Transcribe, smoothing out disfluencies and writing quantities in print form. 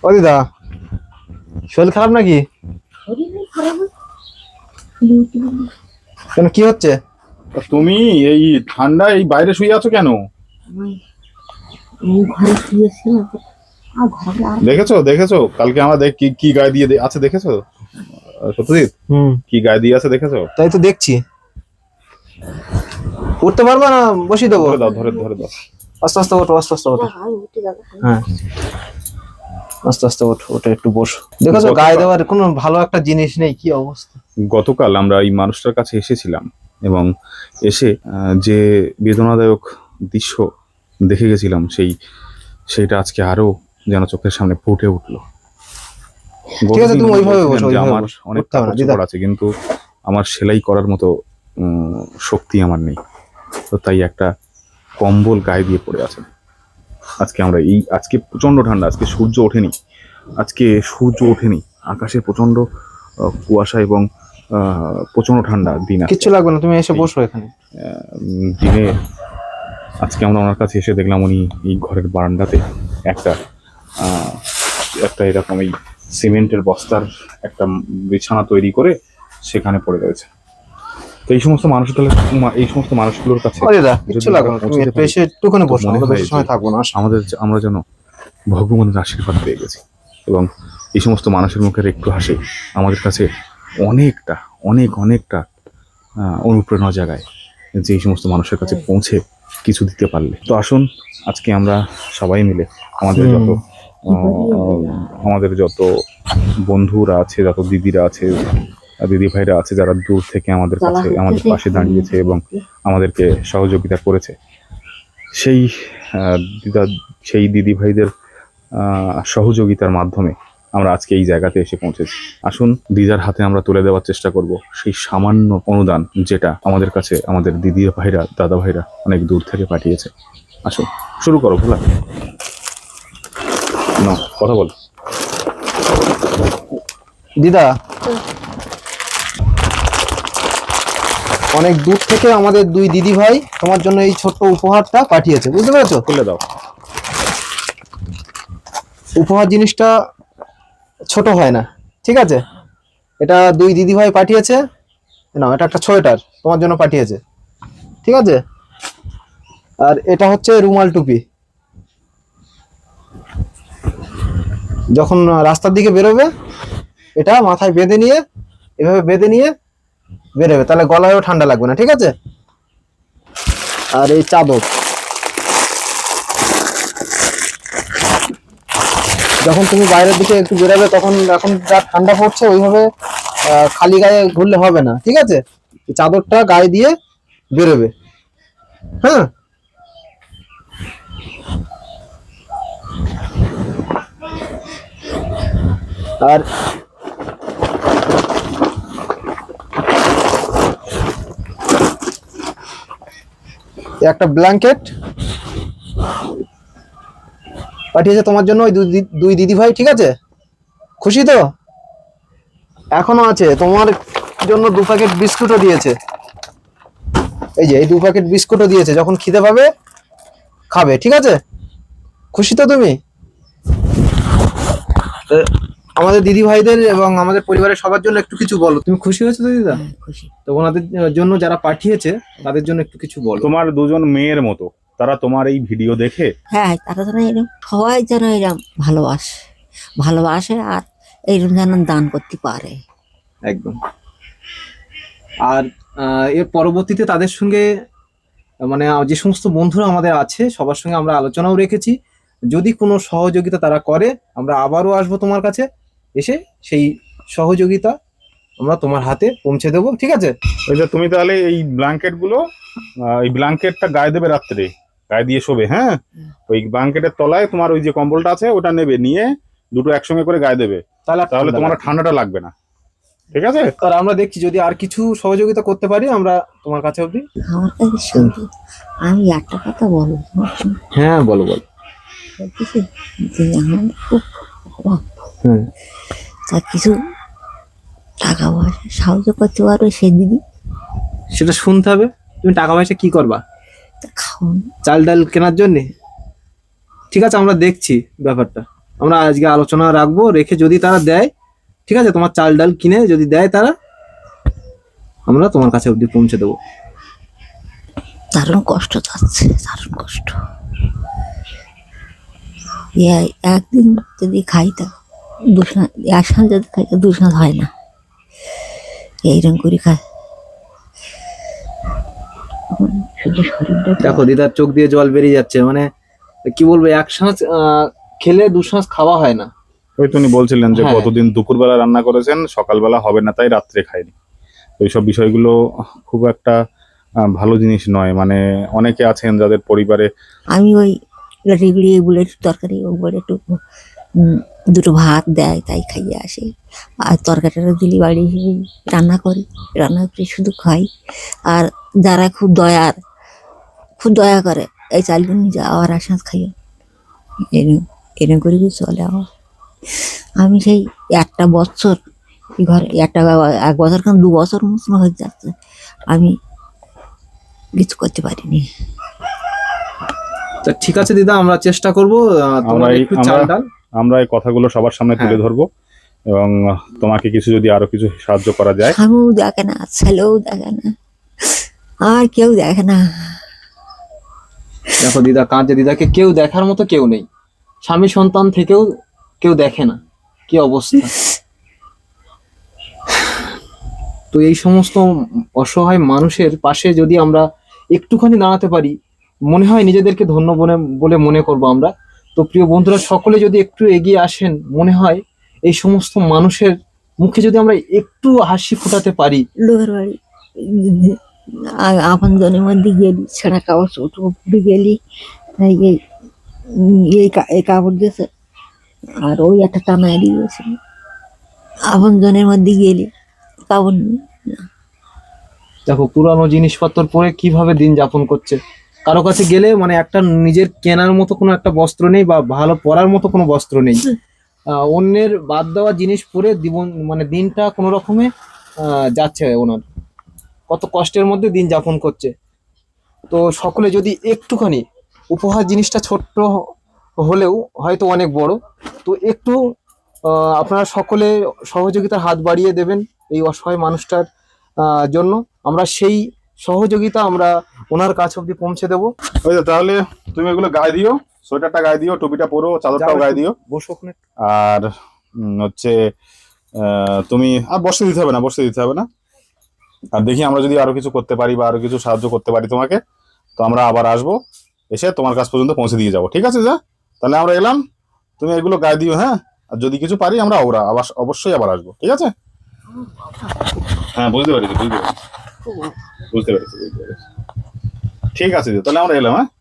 ও দিদা, শরীর খারাপ নাকি? কেন, কি হচ্ছে? তুমি এই ঠান্ডা এই বাইরে শুয়ে আছো কেন? দেখেছো দেখেছো কালকে আমরা কি কি গায়ে দিয়ে আছে দেখেছো? সত্যজিৎ, কি গায়ে দিয়ে আছে দেখেছো? তাই তো দেখছি। উঠতে পারবা না? বসিয়ে দেবো। ধরে দাও, ধরে ধরে দাও। আস্তে আস্তে ওঠো, আস্তে আস্তে ওঠো। হ্যাঁ, আস্তে আস্তে ওঠো, ওঠে একটু বসো। দেখেছো গায়ে দেওয়ার কোনো ভালো একটা জিনিস নেই, কি অবস্থা। গতকাল আমরা এই মানুষটার কাছে এসেছিলাম এবং এসে যে বেদনাদায়ক দৃশ্য দেখে গেছিলাম সেইটা আজকে আরো যেন চোখের সামনে ফুটে উঠলো। ঠিক আছে, তুমি ওইভাবে বসো। আমার অনেক কাপড় চোপড় আছে, কিন্তু আমার সেলাই করার মতো শক্তি আমার নেই, তো তাই একটা কম্বল গায়ে দিয়ে পড়ে আছে। আজকে আমরা আজকে প্রচন্ড ঠান্ডা, আজকে সূর্য ওঠেনি, আকাশে প্রচন্ড কুয়াশা এবং প্রচন্ড ঠান্ডা দিন। কিচ্ছু লাগবে না, তুমি এসে বসো এখানে। দিনে আজকে আমরা ওনার কাছে এসে দেখলাম উনি এই ঘরের বারান্দাতে একটা এরকম এই সিমেন্টের বস্তার একটা বিছানা তৈরি করে সেখানে পড়ে রয়েছে। তো এই সমস্ত মানুষগুলোর কাছে আমরা যেন ভগবানের আশীর্বাদ পেয়ে গেছি, এবং এই সমস্ত মানুষের মুখের একটু হাসি আমাদের কাছে অনেকটা অনুপ্রেরণা জাগায়, যে এই সমস্ত মানুষের কাছে পৌঁছে কিছু দিতে পারলে। তো আসুন আজকে আমরা সবাই মিলে আমাদের যত বন্ধুরা আছে, যত দিদিরা আছে, দিদি ভাইরা আছে, যারা দূর থেকে আমাদের পাশে দাঁড়িয়েছে এবং আমাদেরকে সহযোগিতা করেছে, সেই দিদি ভাইদের সহযোগিতার মাধ্যমে আমরা আজকে এই জায়গাতে এসে পৌঁছেছি। আসুন দিদার হাতে আমরা তুলে দেওয়ার চেষ্টা করব সেই সামান্য অনুদান, যেটা আমাদের কাছে আমাদের দিদি ভাইরা, দাদা ভাইরা অনেক দূর থেকে পাঠিয়েছে। আসুন শুরু করো। ভোলা না, কথা বল। দিদা, অনেক দূর থেকে আমাদের দুই দিদি ভাই তোমার জন্য এই ছোট্ট উপহারটা পাঠিয়েছে, বুঝতে পেরেছো? খুলে দাও। উপহার জিনিসটা ছোট হয় না, ঠিক আছে? এটা দুই দিদি ভাই পাঠিয়েছে। না, এটা একটা সোয়েটার তোমার জন্য পাঠিয়েছে, ঠিক আছে? আর এটা হচ্ছে রুমাল টুপি। যখন রাস্তার দিকে বেরোবে এটা মাথায় বেঁধে নিয়ে, এভাবে বেঁধে নিয়ে বেরোবে, তাহলে গলায়ও ঠান্ডা লাগবে না, ঠিক আছে? আর এই চাদর, যখন তুমি বাইরের দিকে একটু বেরোবে, তখন এখন যা ঠান্ডা পড়ছে ওইভাবে খালি গায়ে ঘুরলে হবে না, ঠিক আছে? চাদরটা গায়ে দিয়ে বেরোবে, হ্যাঁ? আর একটা ব্ল্যাঙ্কেট পাঠিয়েছে তোমার জন্য ওই দুই দিদি ভাই, ঠিক আছে? খুশি তো? এখনো আছে তোমার জন্য 2 প্যাকেট বিস্কুটও দিয়েছে। এই যে এই 2 প্যাকেট বিস্কুটও দিয়েছে, যখন খিদে পাবে খাবে, ঠিক আছে? খুশি তো তুমি? আমাদের দিদি ভাইদের এবং আমাদের পরিবারের সবার জন্য একটু কিছু বলো। তুমি খুশি হয়েছো তো দিদা? খুশি। তো ওনাদের জন্য যারা পাঠিয়েছে তাদের জন্য একটু কিছু বলো। তোমার দুজন মেয়ের মতো তারা তোমার এই ভিডিও দেখে, হ্যাঁ, তারা যেন এরকম সবাই যেন এরকম ভালোবাসে আর এইরকম যেন দান করতে পারে। একদম। আর এর পরবর্তীতে তাদের সঙ্গে, মানে যে সমস্ত বন্ধুরা আমাদের আছে সবার সঙ্গে আমরা আলোচনাও রেখেছি, যদি কোনো সহযোগিতা তারা করে আমরা আবারও আসবো তোমার কাছে, এসে সেই সহযোগিতা আমরা তোমার হাতে পৌঁছে দেবো, ঠিক আছে? তুমি তাহলে এই ব্ল্যাঙ্কেটটা গায়ে দেবে, রাত্রে গায়ে দিয়ে শোবে। হ্যাঁ, ওই ব্ল্যাঙ্কেটের তলায় তোমার ওই যে কম্বলটা আছে ওটা নেবে, নিয়ে দুটো একসঙ্গে করে গায়ে দেবে, তাহলে তোমার ঠান্ডাটা লাগবে না, ঠিক আছে? আর আমরা দেখছি যদি আর কিছু সহযোগিতা করতে পারি আমরা তোমার কাছে অবধি। আমার কাছে শুধু আমি একটা কথা বলবো। হ্যাঁ, বলো বলো। বলতেছি যে আমার খুব অভাব, তা কিছু টাকা পয়সা সাহায্য করতে পারবে সে দিদি? সেটা শুনতে হবে। তুমি টাকা পয়সা কি করবা? খাওয়ান, চাল ডাল কেনার জন্য? ঠিক আছে, আমরা দেখছি ব্যাপারটা। আমরা আজকে আলোচনা রাখবো, রেখে যদি তারা দেয়, ঠিক আছে, তোমার চাল ডাল কিনে যদি দেয় তারা, আমরা তোমার কাছে অবধি পৌঁছে দেবো। দারুণ কষ্ট যাচ্ছে, দারুণ কষ্ট। একদিন যদি খাইতাম দুসাঁজ, এক সাঁজ যদি খাইতাম দুসাঁজ হয় না, এইরকম করে খায়। শুধু শরীরটা দেখো দিদার চোখ দিয়ে জল বেরিয়ে যাচ্ছে, মানে কি বলবো, এক সাঁজ খেলে দু সাঁজ খাওয়া হয় না। ওই তো উনি বলছিলেন যে হ্যাঁ। গতদিন দুপুরবেলা রান্না করেছেন, সকালবেলা হবে না তাই রাত্রে খায়নি। তো এইসব বিষয়গুলো খুব একটা ভালো জিনিস নয়। মানে অনেকে আছেন যাদের পরিবারে আমি ওই লাটিগুড়ি এগুলো একটু তরকারি ওগুলো একটু দুটো ভাত দেয় তাই খাইয়ে আসি। আর তরকারিটা দিলি বাড়ি রান্না করি, রান্না করে শুধু খাই। আর যারা খুব দয়া করে এই চালগুলো নিয়ে যা আবার একসাথ খাইও, এরকম এরকম করে চলে আমার। আমি সেই একটা বছর ঘরে এক বছর কেন 2 বছর মতন হয়ে যাচ্ছে, আমি কিছু করতে পারিনি। তা ঠিক আছে দিদা, আমরা চেষ্টা করবো তোমরা একটু চাল ডাল। আমরা এই কথাগুলো সবার সামনে তুলে হ্যাঁ। ধরবো, এবং তোমাকে কিছু যদি আরো কিছু সাহায্য করা যায়। স্বামীও দেখে না, ছেলেও দেখে না, আর কেউ দেখে না। দেখো দিদা কাঁদছে, দিদাকে কেউ দেখার মতো কেউ নেই, স্বামী সন্তান থেকেও কেউ দেখে না, কি অবস্থা। তো এই সমস্ত অসহায় মানুষের পাশে যদি আমরা একটুখানি দাঁড়াতে পারি, মনে হয় নিজেদেরকে ধন্য বলে মনে করব আমরা। তো প্রিয় বন্ধুরা, সকলে যদি একটু এগিয়ে আসেন, মনে হয় এই সমস্ত মানুষের মুখে যদি আমরা একটু হাসি ফোটাতে পারি। লোকের বাড়ি আপন জনের মধ্যে গেলি, ছেঁড়া কাপড় ছোট পরে গেলি, এই কাপড় দিয়েছে আর ওই একটা টানায় দিয়েছে। আপন জনের মধ্যে গেলি কাপড় নেই। দেখো পুরানো জিনিসপত্র পরে কিভাবে দিন যাপন করছে, কারো কাছে গেলে মানে একটা নিজের কেনার মতো কোনো একটা বস্ত্র নেই, বা ভালো পরার মতো কোনো বস্ত্র নেই। অন্যের বাদ দেওয়া জিনিস পরে জীবন মানে দিনটা কোনো রকমে যাচ্ছে ওনার, কত কষ্টের মধ্যে দিন যাপন করছে। তো সকলে যদি একটুখানি, উপহার জিনিসটা ছোট্ট হলেও হয়তো অনেক বড়, তো একটু আপনারা সকলে সহযোগিতার হাত বাড়িয়ে দেবেন এই অসহায় মানুষটার জন্য। আমরা সেই সহযোগিতা আমরা ওনার কাছ অব্দি পৌঁছে দেবো। ওই তো, তাহলে তুমি এগুলো গায়ে দিও, সোয়েটারটা গায়ে দিও, টুপিটা পরো, চাদরটাও গায়ে দিও। বসো ওখানে। আর হচ্ছে তুমি আর বসতে দিতে হবে না, বসতে দিতে হবে না। আর দেখি আমরা যদি আরো কিছু করতে পারি বা আরো কিছু সাহায্য করতে পারি তোমাকে, তো আমরা আবার আসবো, এসে তোমার কাছ পর্যন্ত পৌঁছে দিয়ে যাবো। ঠিক আছে যা, তাহলে আমরা এলাম, তুমি এগুলো গায়ে দিও। হ্যাঁ, আর যদি কিছু পারি আমরা আবার অবশ্যই আবার আসবো। ঠিক আছে? হ্যাঁ, বুঝতে পেরেছি। ঠিক আছে, তাহলে আমরা এলাম। হ্যাঁ।